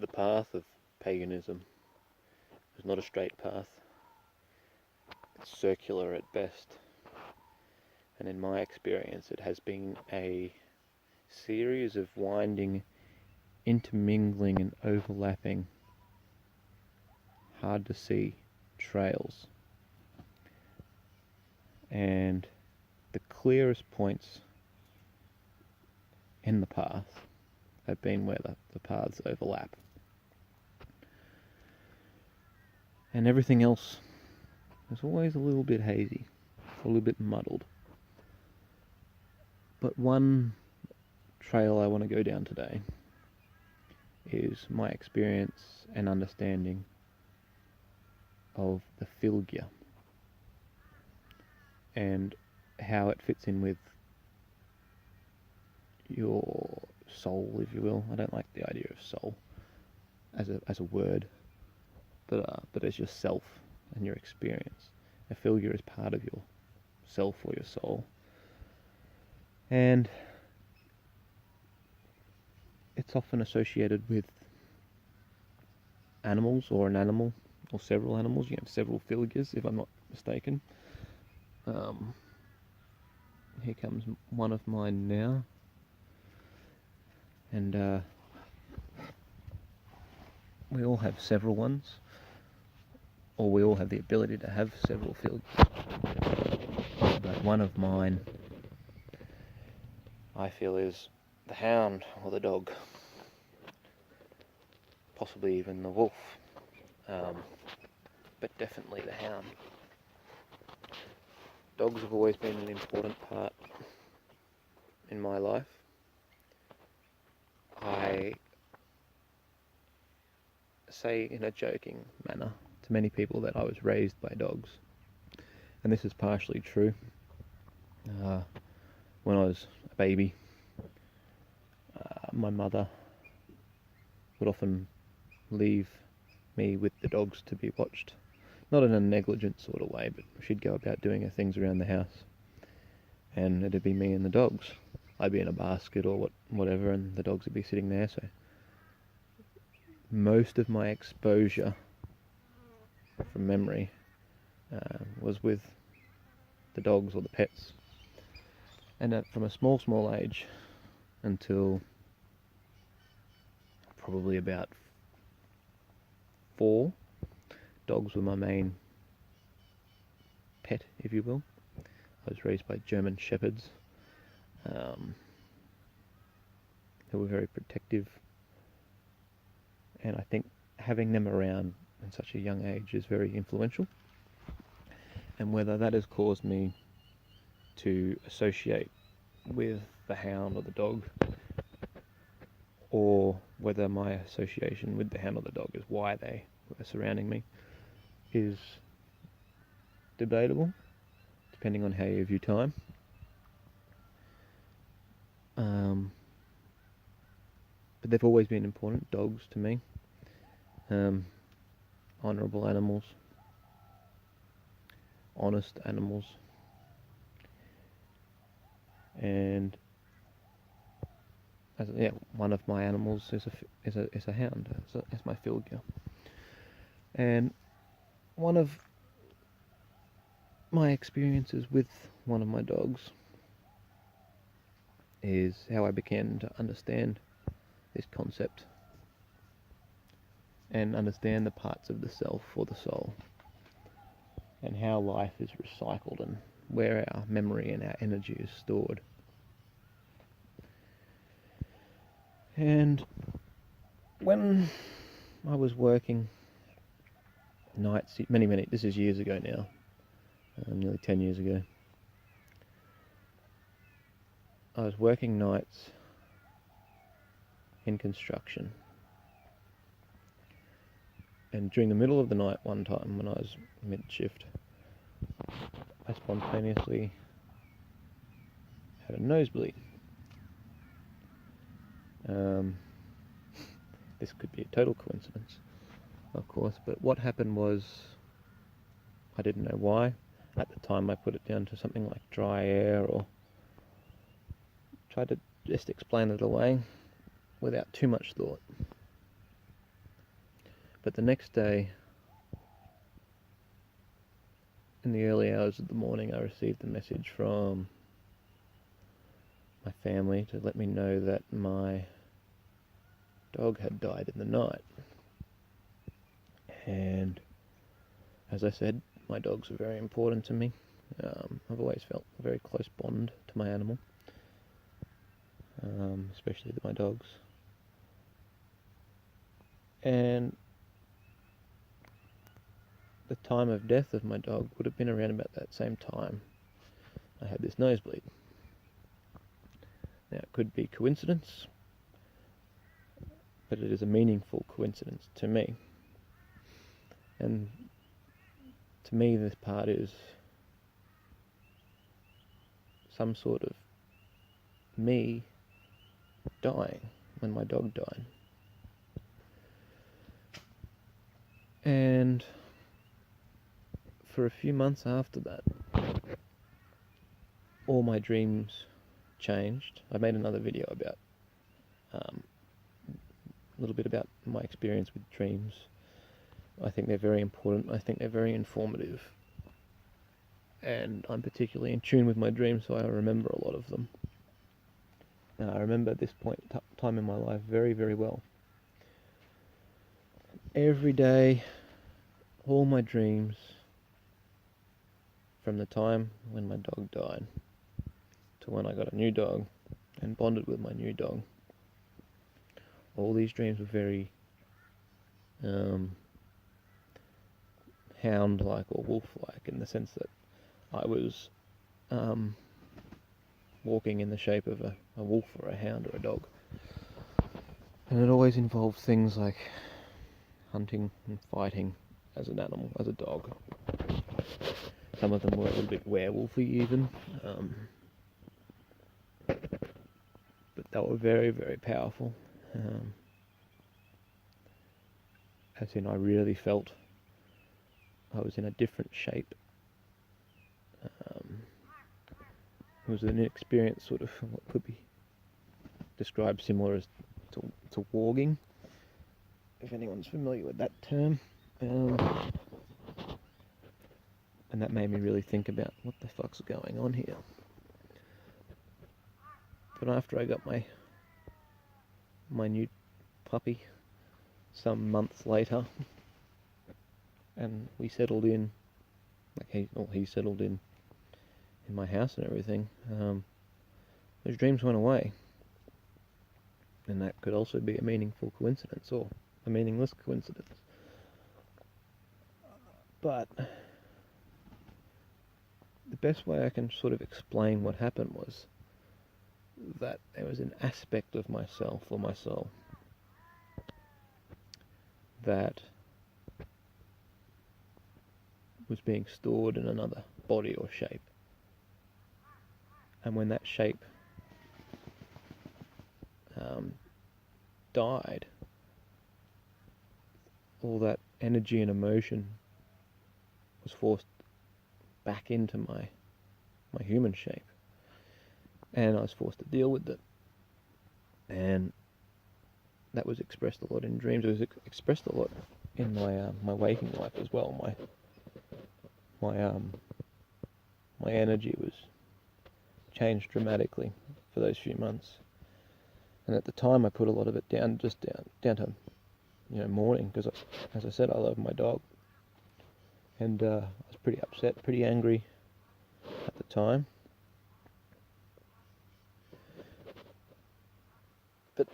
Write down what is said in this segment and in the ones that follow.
the path of paganism is not a straight path. It's circular at best. And in my experience, it has been a series of winding, intermingling and overlapping, hard to see trails. And the clearest points in the path have been where the paths overlap. And everything else is always a little bit hazy, a little bit muddled. But one trail I want to go down today is my experience and understanding of the Fylgja and how it fits in with your soul, if you will. I don't like the idea of soul as a word, but as yourself and your experience. A Fylgja is part of your self or your soul. And it's often associated with animals or an animal or several animals. You have several Fylgjas, if I'm not mistaken. Here comes one of mine now. And we all have several ones, or we all have the ability to have several Fylgjas. But one of mine, I feel, is the hound or the dog, possibly even the wolf, but definitely the hound. Dogs have always been an important part in my life. I say in a joking manner to many people that I was raised by dogs, and this is partially true. When I was a baby, my mother would often leave me with the dogs to be watched. Not in a negligent sort of way, but she'd go about doing her things around the house, and it'd be me and the dogs. I'd be in a basket or whatever, and the dogs would be sitting there. So most of my exposure from memory was with the dogs or the pets. And from a small age until probably about 4, dogs were my main pet, if you will. I was raised by German shepherds who were very protective, and I think having them around at such a young age is very influential. And whether that has caused me to associate with the hound or the dog, or whether my association with the hound or the dog is why they were surrounding me, is debatable, depending on how you view time. But they've always been important, dogs, to me. Honourable animals, honest animals, and one of my animals is a hound. It's my Fylgja. And one of my experiences with one of my dogs is how I began to understand this concept and understand the parts of the self or the soul, and how life is recycled and where our memory and our energy is stored. And when I was working nights, this is years ago now, nearly 10 years ago, I was working nights in construction. And during the middle of the night one time, when I was mid-shift, I spontaneously had a nosebleed. This could be a total coincidence, of course, but what happened was, I didn't know why. At the time I put it down to something like dry air, or tried to just explain it away without too much thought. But the next day, in the early hours of the morning, I received a message from my family to let me know that my dog had died in the night. And as I said, my dogs are very important to me. I've always felt a very close bond to my animal, especially my dogs. And the time of death of my dog would have been around about that same time I had this nosebleed. Now, it could be coincidence, but it is a meaningful coincidence to me. And to me, this part is some sort of me dying when my dog died. And for a few months after that, all my dreams changed. I made another video about a little bit about my experience with dreams. I think they're very important. I think they're very informative. And I'm particularly in tune with my dreams, so I remember a lot of them. And I remember this time in my life very, very well. Every day, all my dreams, from the time when my dog died to when I got a new dog and bonded with my new dog, all these dreams were very hound-like or wolf-like, in the sense that I was walking in the shape of a wolf or a hound or a dog. And it always involved things like hunting and fighting as an animal, as a dog. Some of them were a little bit werewolfy even. But they were very, very powerful. As in, I really felt I was in a different shape. It was an experience sort of what could be described similar as to warging, if anyone's familiar with that term. And that made me really think about what the fuck's going on here. But after I got my new puppy some months later, and we settled in, he settled in my house and everything, those dreams went away. And that could also be a meaningful coincidence or a meaningless coincidence. But the best way I can sort of explain what happened was that there was an aspect of myself or my soul that was being stored in another body or shape. And when that shape died, all that energy and emotion was forced back into my human shape, and I was forced to deal with it. And that was expressed a lot in dreams. It was expressed a lot in my waking life as well. My energy was changed dramatically for those few months. And at the time, I put a lot of it down to mourning, because, as I said, I love my dog. And I was pretty upset, pretty angry at the time. But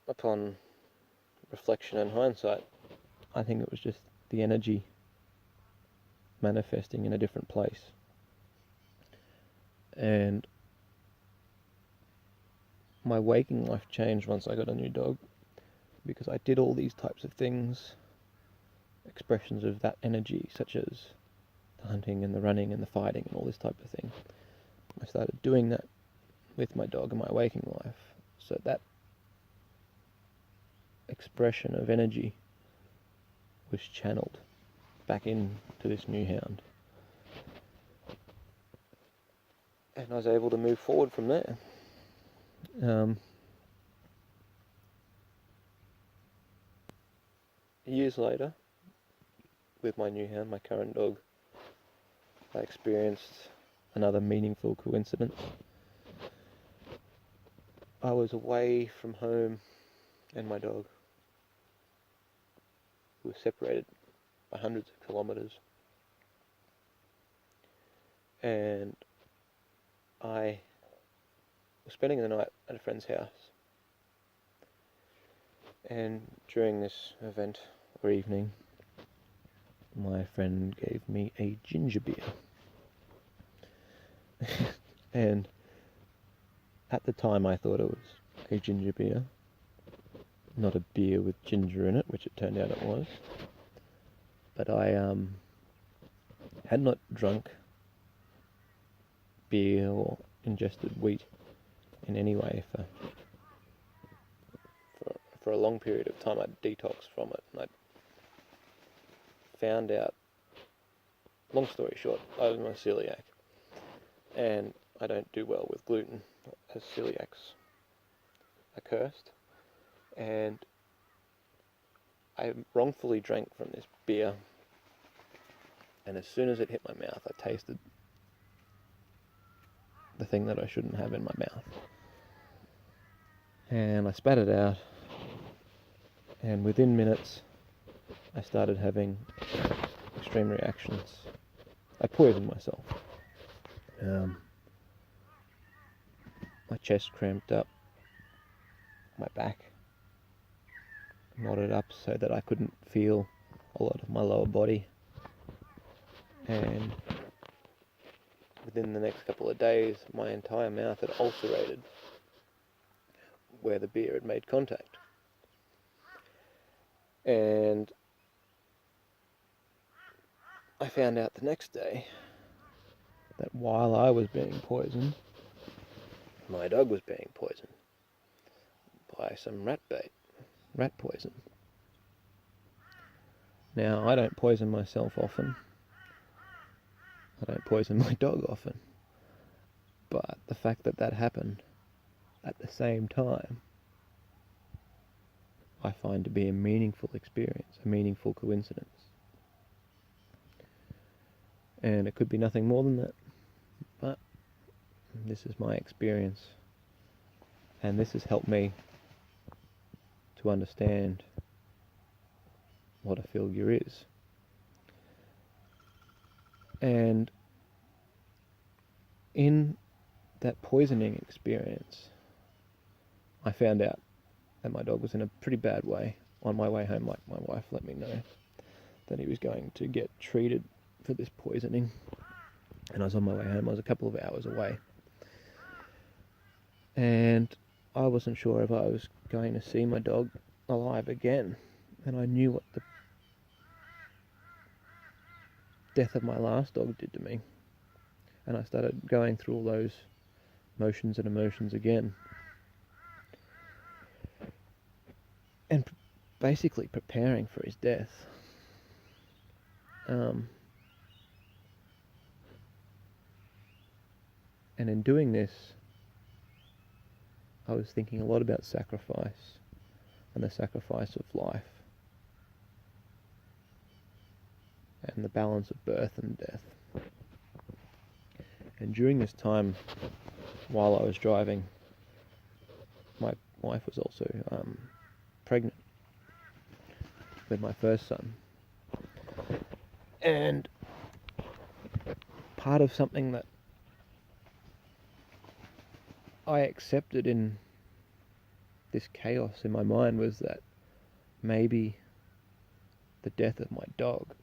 upon reflection and hindsight, I think it was just the energy manifesting in a different place. And my waking life changed once I got a new dog, because I did all these types of things, expressions of that energy, such as the hunting and the running and the fighting and all this type of thing. I started doing that with my dog in my waking life, so that expression of energy was channeled back into this new hound, and I was able to move forward from there. years later, with my new hound, my current dog, I experienced another meaningful coincidence. I was away from home and my dog. We were separated by hundreds of kilometres. And I was spending the night at a friend's house. And during this event or evening, my friend gave me a ginger beer. And at the time I thought it was a ginger beer, not a beer with ginger in it, which it turned out it was. But I had not drunk beer or ingested wheat in any way for a long period of time. I'd detoxed from it, and I'd found out, long story short, I was a celiac, and I don't do well with gluten, as celiacs are cursed, and I wrongfully drank from this beer, and as soon as it hit my mouth, I tasted the thing that I shouldn't have in my mouth. And I spat it out, and within minutes I started having extreme reactions. I poisoned myself. My chest cramped up, my back knotted up so that I couldn't feel a lot of my lower body, and within the next couple of days my entire mouth had ulcerated where the beer had made contact. And I found out the next day that while I was being poisoned, my dog was being poisoned by some rat poison. Now, I don't poison myself often. I don't poison my dog often. But the fact that that happened at the same time, I find to be a meaningful experience, a meaningful coincidence. And it could be nothing more than that. But this is my experience. And this has helped me to understand what a Fylgja is. And in that poisoning experience, I found out that my dog was in a pretty bad way. On my way home, my wife let me know that he was going to get treated for this poisoning. And I was on my way home. I was a couple of hours away. And I wasn't sure if I was going to see my dog alive again. And I knew what the death of my last dog did to me. And I started going through all those motions and emotions again. And basically preparing for his death. And in doing this, I was thinking a lot about sacrifice and the sacrifice of life and the balance of birth and death. And during this time, while I was driving, my wife was also pregnant with my first son. And part of something that I accepted in this chaos in my mind was that maybe the death of my dog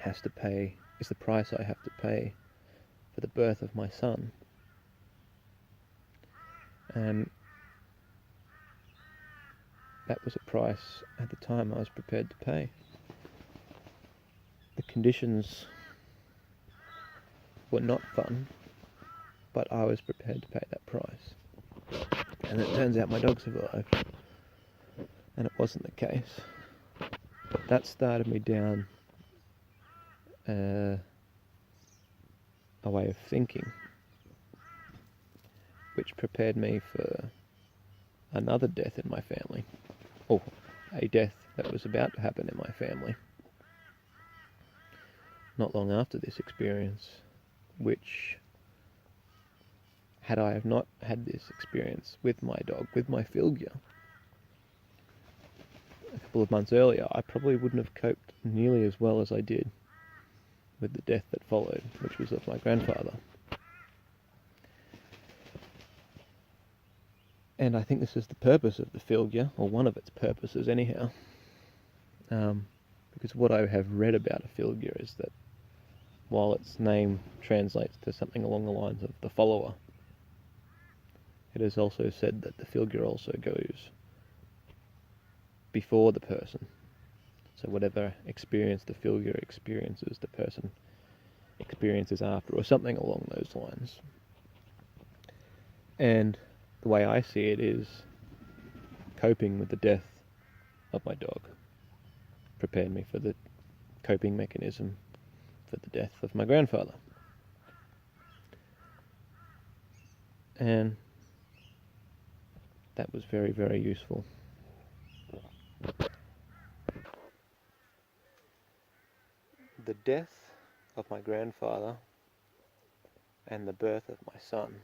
is the price I have to pay for the birth of my son. And that was a price at the time I was prepared to pay. The conditions were not fun, but I was prepared to pay that price. And it turns out my dog survived, and it wasn't the case. That started me down a way of thinking, which prepared me for another death in my family. Oh, a death that was about to happen in my family. Not long after this experience, which, had I have not had this experience with my dog, with my Fylgja, a couple of months earlier, I probably wouldn't have coped nearly as well as I did with the death that followed, which was of my grandfather. And I think this is the purpose of the Fylgja, or one of its purposes anyhow. Because what I have read about a Fylgja is that while its name translates to something along the lines of the follower, it is also said that the Fylgja also goes before the person. So whatever experience the Fylgja experiences, the person experiences after, or something along those lines. And the way I see it is coping with the death of my dog prepared me for the coping mechanism for the death of my grandfather. And that was very, very useful. The death of my grandfather and the birth of my son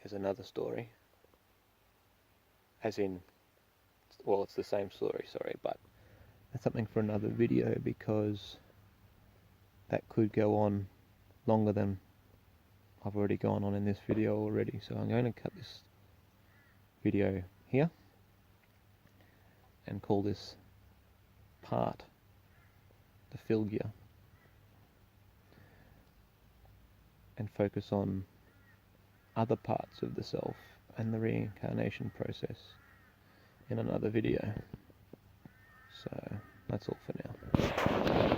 is another story. As in, well, it's the same story, sorry, but that's something for another video, because that could go on longer than I've already gone on in this video already. So I'm going to cut this video here and call this part the Fylgja, and focus on other parts of the self and the reincarnation process in another video. So that's all for now.